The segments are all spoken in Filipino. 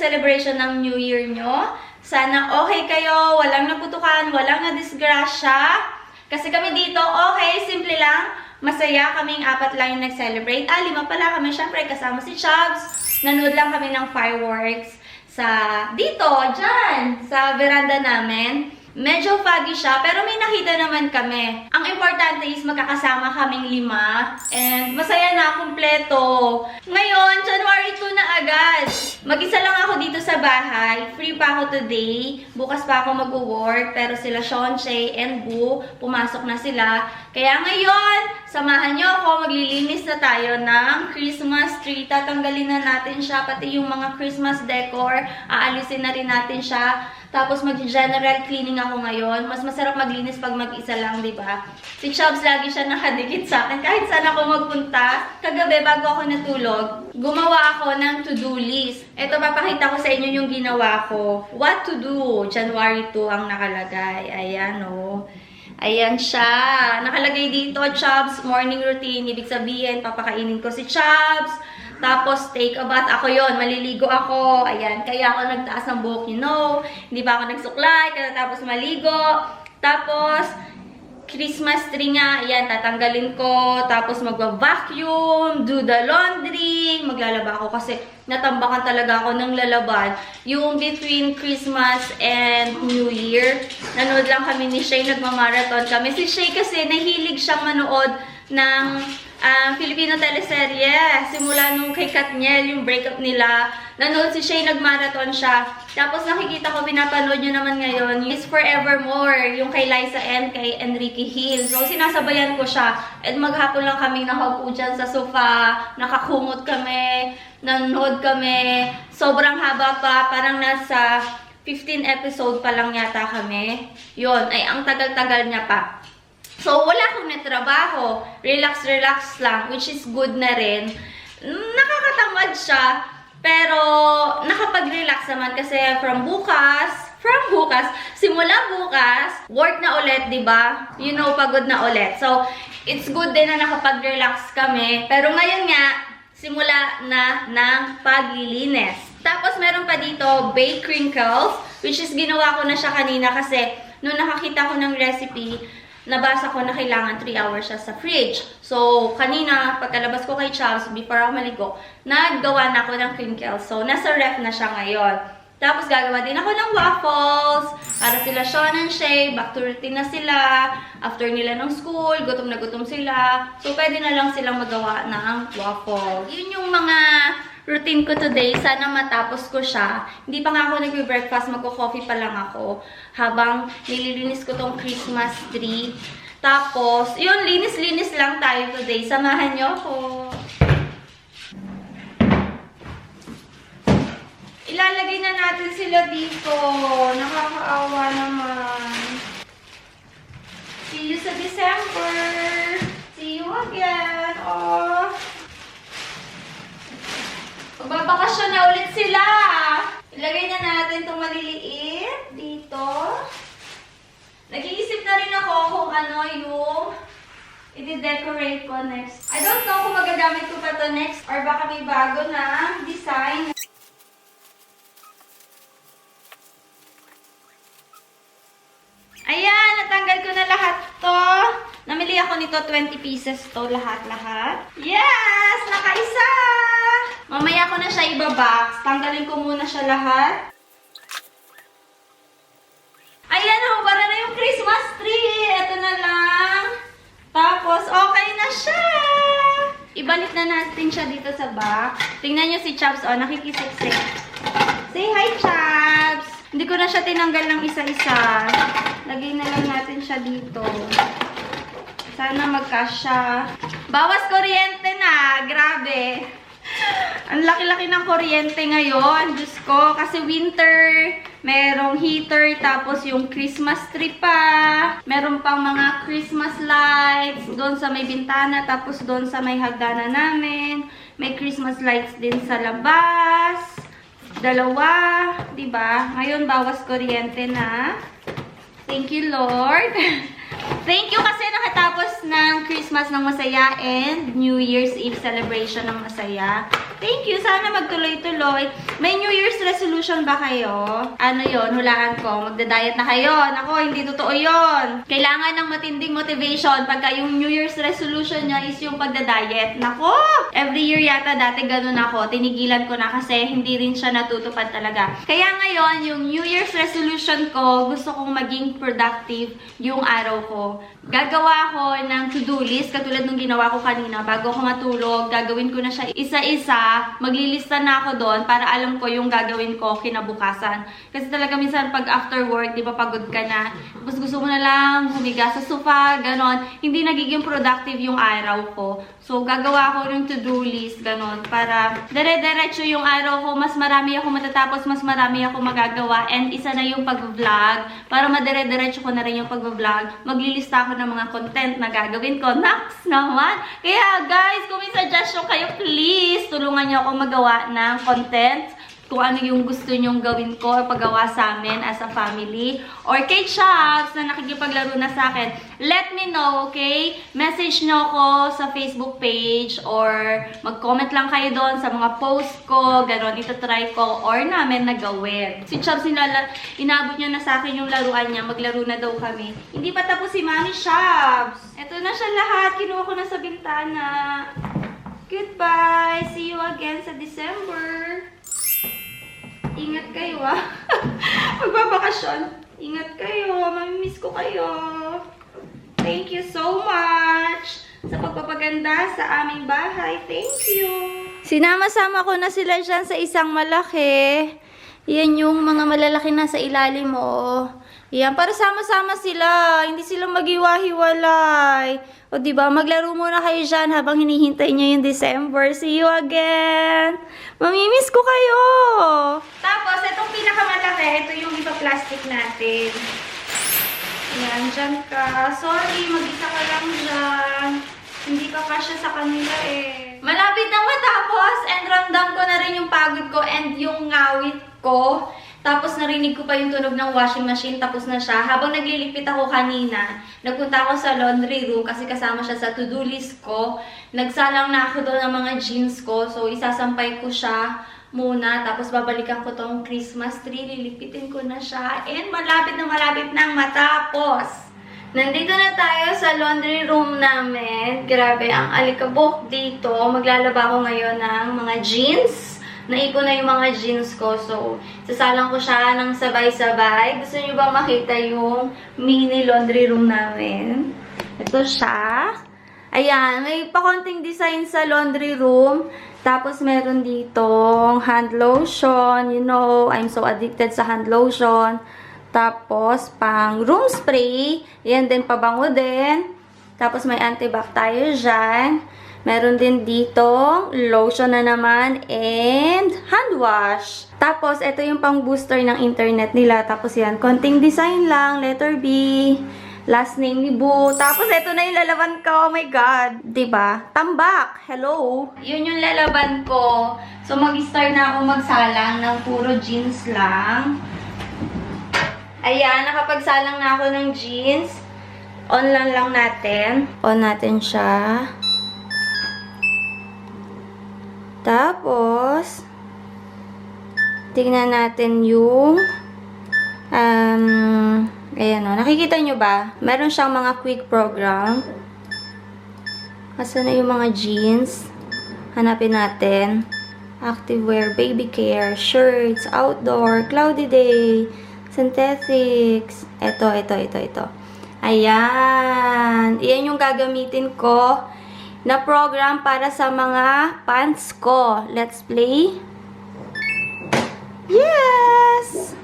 celebration ng New Year nyo. Sana okay kayo, walang naputukan, walang nadisgrasya. Kasi kami dito, okay, simple lang. Masaya kaming 4 lang yung nag-celebrate. 5 pala kami, syempre kasama si Chubbs. Nanood lang kami ng fireworks dito, dyan, sa veranda namin. Medyo foggy siya, pero may nakita naman kami. Ang importante is magkakasama kaming 5. And masaya na, kumpleto. Ngayon, January 2 na agad. Mag-isa lang ako dito sa bahay. Free pa ako today. Bukas pa ako mag-work. Pero sila Sean, Shay, and Boo, pumasok na sila. Kaya ngayon, samahan nyo ako. Maglilinis na tayo ng Christmas tree. Tatanggalin na natin siya. Pati yung mga Christmas decor. Aalisin na rin natin siya. Tapos mag-general cleaning ako ngayon. Mas masarap maglinis pag mag-isa lang, di ba? Si Chubbs lagi siya nakadikit sa akin. Kahit saan ako magpunta, kagabi bago ako natulog, gumawa ako ng to-do list. Ito, papakita ko sa inyo yung ginawa ko. What to do? January 2 ang nakalagay. Ayan, oh. Ayan siya. Nakalagay dito, Chubbs, morning routine. Ibig sabihin, papakainin ko si Chubbs. Tapos, take a bath. Ako yon, maliligo ako. Ayan, kaya ako nagtaas ng buhok, you know. Hindi pa ako nagsuklay, kaya tapos maligo. Tapos, Christmas tree nga. Ayan, tatanggalin ko. Tapos, magva-vacuum, do the laundry. Maglalaba ako kasi natambakan talaga ako ng lalaban. Yung between Christmas and New Year, nanood lang kami ni Shay, nagmamarathon kami. Si Shay kasi, nahilig siyang manood ng Filipino teleserye. Simula nung kay Katniel, yung breakup nila. Nanood si Shay, nagmarathon siya. Tapos nakikita ko, pinapanood nyo naman ngayon, is Forevermore, yung kay Liza and kay Enrique Hill. So, sinasabayan ko siya. At maghapon lang kami nakaupo dyan sa sofa, nakakumot kami, nanood kami. Sobrang haba pa, parang nasa 15 episode pa lang yata kami. Yun, ay ang tagal-tagal niya pa. So, wala akong natrabaho. Relax lang, which is good na rin. Nakakatamad siya, pero nakapag-relax naman kasi simula bukas, work na ulit, diba? You know, pagod na ulit. So, it's good din na nakapag-relax kami. Pero ngayon nga, simula na ng paglilinis. Tapos, meron pa dito, baked crinkles, which is ginawa ko na siya kanina kasi nung nakakita ko ng recipe, nabasa ko na kailangan 3 hours siya sa fridge. So, kanina, pagkalabas ko kay Chubbs, before ako maligo, naggawa na ako ng crinkles. So, nasa ref na siya ngayon. Tapos, gagawa din ako ng waffles. Para sila Sean and Shay, back to routine na sila. After nila ng school, gutom na gutom sila. So, pwede na lang silang magawa ng waffles. Yun yung mga routine ko today. Sana matapos ko siya. Hindi pa nga ako nag-breakfast. Magko-coffee pa lang ako. Habang nililinis ko tong Christmas tree. Tapos, yun, linis-linis lang tayo today. Samahan niyo ako. Ilalagay na natin sila dito. Nakakaawa naman. See you sa December. See you again. Oh. Magbabakasyon na ulit sila. Ilagay na natin itong maliliit dito. Nag-iisip na rin ako kung ano yung i-decorate ko next. I don't know kung magagamit ko pa to next or baka may bago na design. Ayan, natanggal ko na lahat to. Namili ako nito 20 pieces to lahat-lahat. Yes! Nakaisa! Mamaya ko na siya ibabox. Tanggalin ko muna siya lahat. Ayan, hubara na yung Christmas tree. Ito na lang. Tapos, okay na siya. Ibalik na natin siya dito sa box. Tingnan nyo si Chubbs, oh, nakikisiksik. Say hi, Chubbs! Hindi ko na siya tinanggal ng isa-isa. Lagay na lang natin siya dito. Sana magkasya. Bawas kuryente na. Grabe. Ang laki-laki ng kuryente ngayon. Diyos ko. Kasi winter. Merong heater. Tapos yung Christmas tree pa. Meron pang mga Christmas lights. Doon sa may bintana. Tapos doon sa may hagdanan namin. May Christmas lights din sa labas. Dalawa. Diba? Ngayon bawas kuryente na. Thank you, Lord. Thank you kasi nakatapos ng Christmas ng masaya and New Year's Eve celebration ng masaya. Thank you. Sana magtuloy-tuloy. May New Year's resolution ba kayo? Ano yon? Hulaan ko. Magda-diet na kayo. Nako, hindi totoo yon. Kailangan ng matinding motivation pagka yung New Year's resolution niya is yung pagda-diet. Nako! Every year yata dati ganun ako. Tinigilan ko na kasi hindi rin siya natutupad talaga. Kaya ngayon, yung New Year's resolution ko, gusto kong maging productive yung araw ko. Gagawa ako ng to-do list, katulad nung ginawa ko kanina. Bago ako matulog, gagawin ko na siya isa-isa. Maglilista na ako doon para alam ko yung gagawin ko kinabukasan. Kasi talaga minsan pag after work, di ba pagod ka na. Tapos gusto mo na lang humiga sa sofa, ganon. Hindi nagiging productive yung araw ko. So, gagawa ako ng to-do list, ganon. Para dire-diretso yung araw ko. Mas marami ako matatapos, mas marami ako magagawa. And isa na yung pag-vlog. Para madire-diretso ko na rin yung pag-vlog. Maglilista ako ng mga content na gagawin ko. Next naman! Kaya guys, kung may suggestion kayo, please, tulungan niyo ako magawa ng content. Kung ano yung gusto nyong gawin ko o paggawa sa amin as a family. Or kay Chops na nakikipaglaro na sa akin. Let me know, okay? Message nyo ako sa Facebook page or mag-comment lang kayo doon sa mga post ko. Ganon, itatry ko or namin na gawin. Si Chops, inabot niya na sa akin yung laruan niya. Maglaro na daw kami. Hindi pa tapos si Mami Chops. Ito na siya lahat. Kinuha ko na sa bintana. Goodbye! See you again sa December. Ingat kayo magbabakasyon. Ingat kayo. Mamimiss ko kayo. Thank you so much sa pagpapaganda sa aming bahay. Thank you. Sinama-sama ko na sila dyan sa isang malaki. Yan yung mga malalaki na sa ilalim mo. Yan, para sama-sama sila. Hindi sila maghiwa-hiwalay. O diba, maglaro muna kayo dyan habang hinihintay nyo yung December. See you again. Mamimiss ko kayo. Tapos, itong pinakamalaki, ito yung ipa-plastic natin. Yan, dyan ka. Sorry, mag-isa ka lang dyan. Hindi ka kasya sa kanila eh. Malapit na matapos and ramdam ko na rin yung pagod ko and yung ngawit ko. Tapos narinig ko pa yung tunog ng washing machine, tapos na siya. Habang nagliligpit ako kanina, nagpunta ako sa laundry room kasi kasama siya sa to-do list ko. Nagsalang na ako doon ng mga jeans ko, so isasampay ko siya muna. Tapos babalikan ko tong Christmas tree, liligpitin ko na siya. And malapit nang matapos. Nandito na tayo sa laundry room namin. Grabe, ang alikabok dito. Maglalaba ko ngayon ng mga jeans. Naipon na yung mga jeans ko. So, sasalang ko siya ng sabay-sabay. Gusto niyo bang makita yung mini laundry room namin? Ito siya. Ayan, may pakonting design sa laundry room. Tapos, meron ditong hand lotion. You know, I'm so addicted sa hand lotion. Tapos, pang room spray. Yan din, pabango din. Tapos, may antibac tayo dyan. Meron din ditong lotion na naman and hand wash. Tapos, ito yung pang booster ng internet nila. Tapos yan, konting design lang, letter B, last name ni Boo. Tapos, ito na yung lalaban ko. Oh my God. Diba? Tambak. Hello. Yun yung lalaban ko. So, mag-start na ako magsalang ng puro jeans lang. Ayan, nakapagsalang na ako ng jeans. On lang natin. On natin siya. Tapos, tingnan natin yung, ayan o, nakikita nyo ba? Meron siyang mga quick program. Asa na yung mga jeans? Hanapin natin. Activewear, baby care, shirts, outdoor, cloudy day, synthetics. Ito. Ayan. Iyan yung gagamitin ko na program para sa mga pants ko. Let's play. Yes!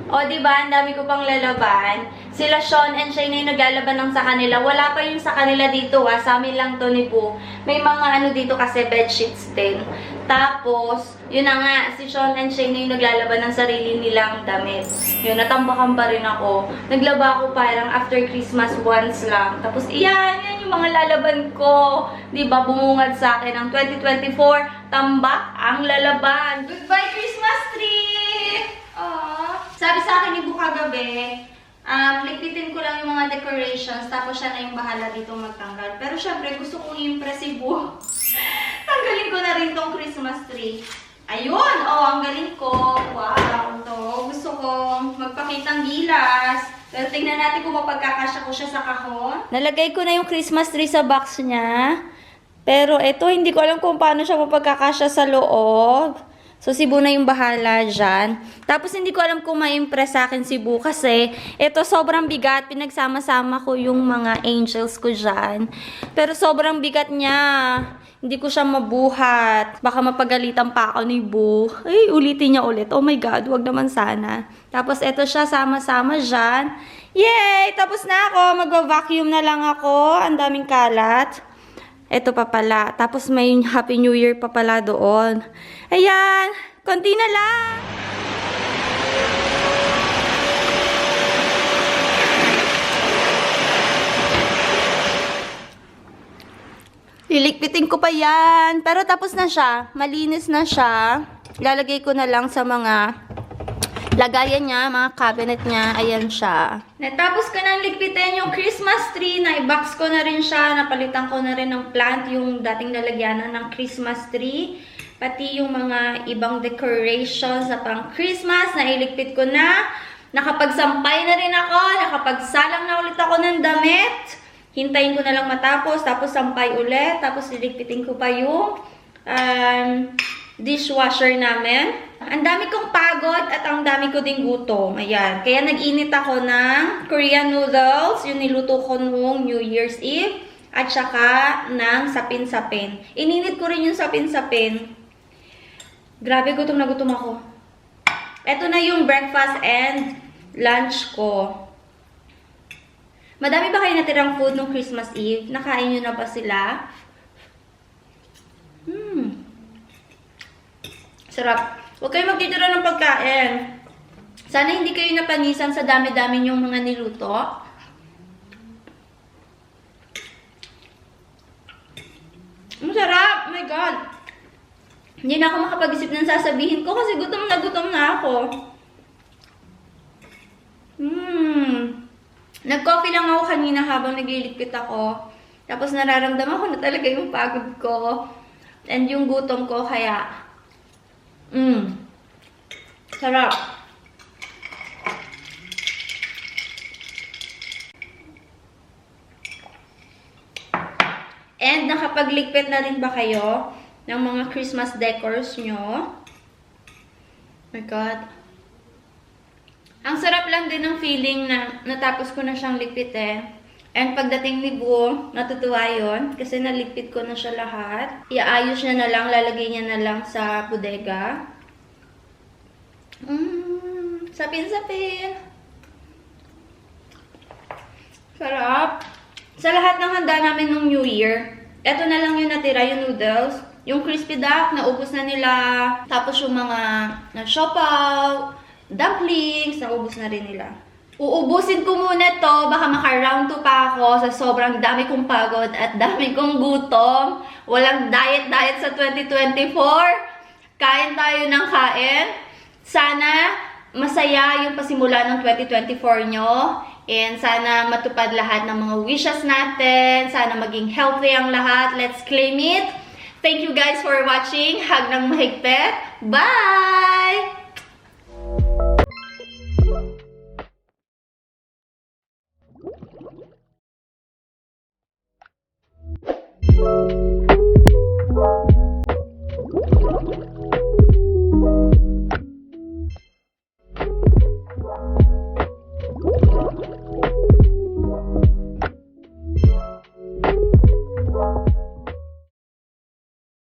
O, diba? Ang dami ko pang lalaban. Sila Sean and Shane na yung naglalaban ng sa kanila. Wala pa yung sa kanila dito, ha. Sa amin lang to ni Boo. May mga ano dito kasi bedsheets din. Tapos, yun na nga, si Sean and Shane na yung naglalaban ng sarili nilang damit. Yun, natambakan pa rin ako. Naglaba ako parang after Christmas once lang. Tapos, yan yung mga lalaban ko. Diba, bumungad sa akin ng 2024. Tambak ang lalaban. Goodbye, Christmas tree! Aww. Sabi sa akin ni Boo kagabi, ligpitin ko lang yung mga decorations, tapos siya na yung bahala dito magtanggal. Pero syempre, gusto kong i-impress si Boo. Tanggalin ko na rin itong Christmas tree. Ayun! Oh, ang galing ko. Wow! To, gusto kong magpakitang gilas. Pero tingnan natin kung mapagkakasya ko siya sa kahon. Nalagay ko na yung Christmas tree sa box niya. Pero ito, hindi ko alam kung paano siya mapagkakasya sa loob. So, si Bu na yung bahala dyan. Tapos, hindi ko alam kung ma-impress sa akin si Bu kasi ito sobrang bigat. Pinagsama-sama ko yung mga angels ko dyan. Pero sobrang bigat niya. Hindi ko siya mabuhat. Baka mapagalitan pa ako ni Bu. Ay, ulitin niya ulit. Oh my God, wag naman sana. Tapos, ito siya sama-sama dyan. Yay! Tapos na ako. Magva-vacuum na lang ako. Ang daming kalat. Ito pa pala. Tapos may Happy New Year pa pala doon. Ayan. Konti na lang. Lilikpitin ko pa yan. Pero tapos na siya. Malinis na siya. Lalagay ko na lang sa mga lagayan niya, mga cabinet niya. Ayan siya. Natapos ko nang ligpitin yung Christmas tree. Na-box ko na rin siya. Napalitan ko na rin ng plant yung dating lalagyanan ng Christmas tree. Pati yung mga ibang decorations na pang Christmas. Nailigpit ko na. Nakapagsampay na rin ako. Nakapagsalang na ulit ako ng damit. Hintayin ko na lang matapos. Tapos sampay ulit. Tapos iligpitin ko pa yung dishwasher namin. Ang dami kong pagod at ang dami ko ding gutom. Ayan. Kaya nag-init ako ng Korean noodles. Yung niluto ko noong New Year's Eve. At saka ng sapin-sapin. Ininit ko rin yung sapin-sapin. Grabe, gutom na gutom ako. Ito na yung breakfast and lunch ko. Madami ba kayo natirang food nung Christmas Eve? Nakain nyo na ba sila? Sarap. Huwag kayo magtitira ng pagkain. Sana hindi kayo napanisan sa dami-dami yung mga niluto. Ang sarap! Oh my God! Hindi na ako makapag-isip ng sasabihin ko kasi gutom na ako. Nag-coffee lang ako kanina habang nagliligpit ako. Tapos nararamdaman ko na talaga yung pagod ko. And yung gutom ko kaya sarap. And nakapagligpit na rin ba kayo ng mga Christmas decors nyo? Oh my God. Ang sarap lang din ng feeling na natapos ko na siyang ligpitin. And pagdating ni Bu, natutuwa yun. Kasi naligpit ko na siya lahat. Iaayos niya na lang, lalagay niya na lang sa bodega. Sapin-sapin. Sarap. Sa lahat ng handa namin nung New Year, eto na lang yung natira, yung noodles. Yung crispy duck, naubos na nila. Tapos yung mga na-siopaw, dumplings, naubos na rin nila. Uubusin ko muna to, baka maka-round 2 pa ako sa sobrang dami kong pagod at dami kong gutom. Walang diet-diet sa 2024. Kain tayo ng kain. Sana masaya yung pasimula ng 2024 nyo. And sana matupad lahat ng mga wishes natin. Sana maging healthy ang lahat. Let's claim it. Thank you guys for watching. Hug ng mahigpit. Bye!